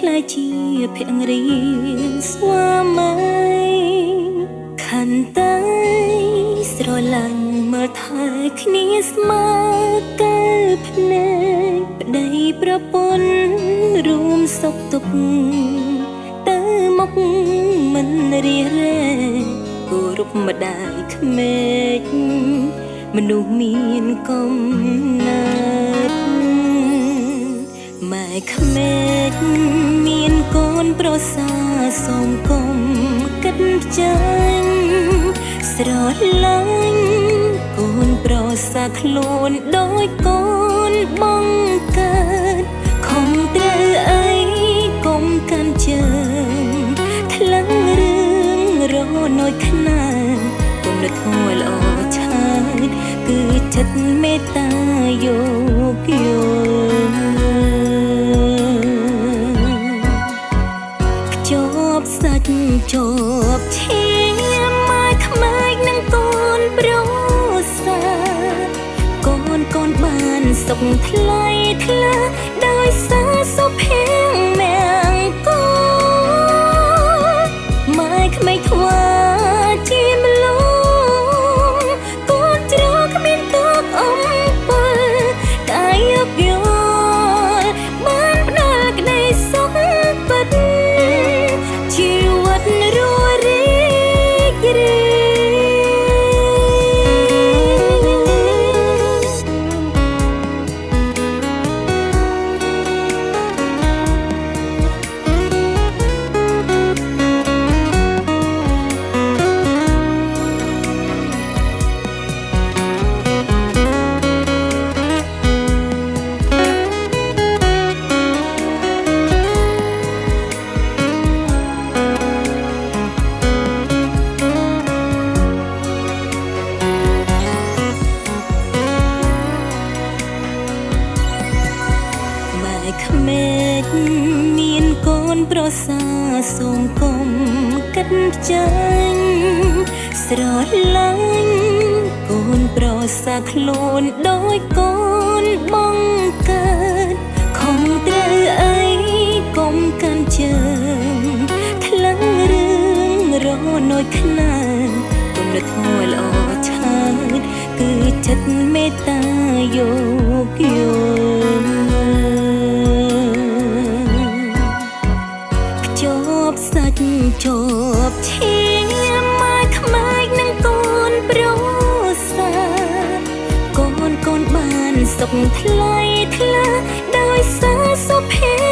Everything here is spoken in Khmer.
ខ្លាយជាភរិយាស្វាមីខន្តីស្រឡាញ់មើលថែគ្នាស្មើកើភ្នែកប្តីប្រពន្ធរួមសុខទុក្ខទៅមុខមិនរារែគោរពម្ដាយក្មេកមនុស្សមានកំណើតម៉ែក្មេកមានកូនប្រសាសូមគុំគិតចាញ់ស្រឡាញ់កូនប្រសាខ្លួនដោយកូនបងកើតខំត្រូវអីកុំកាន់ជើងថ្លឹងរឿងរනොយខ្នាគុណធម៌ល្អឆាយគឺចិត្តមេត្តាយោគយល់ជាប់សាច់ជាប់ឈាមម៉ែក្មេកនឹងកូនប្រសាកូនបានសុខថ្លៃថ្លាដោយសារសុភ័ក្រមាំងកូនម៉ែក្មេកថ្វាជាម្លងកូនជ្រកគ្មានទុកអំពើកាយយកយល់បានផ្ដល់ក្ដីសុខពិតជីវិតរស់រីករាយក្មេកមានកូនប្រសាសូមគុំគិតចាញ់ស្រឡាញ់កូនប្រសាខ្លួនដោយកូនបងកើតខំត្រូវអីកុំកាន់ជើងថ្លឹងរឿងរනොយខ្នាគុណធម៌ល្អឆាយគឺចិត្តមេត្តាយោគយល់សាច់ជាប់ឈាមម៉ែក្មេកនឹងកូនប្រសាកូនបានសុខថ្លៃថ្លាដោយសារសុភ័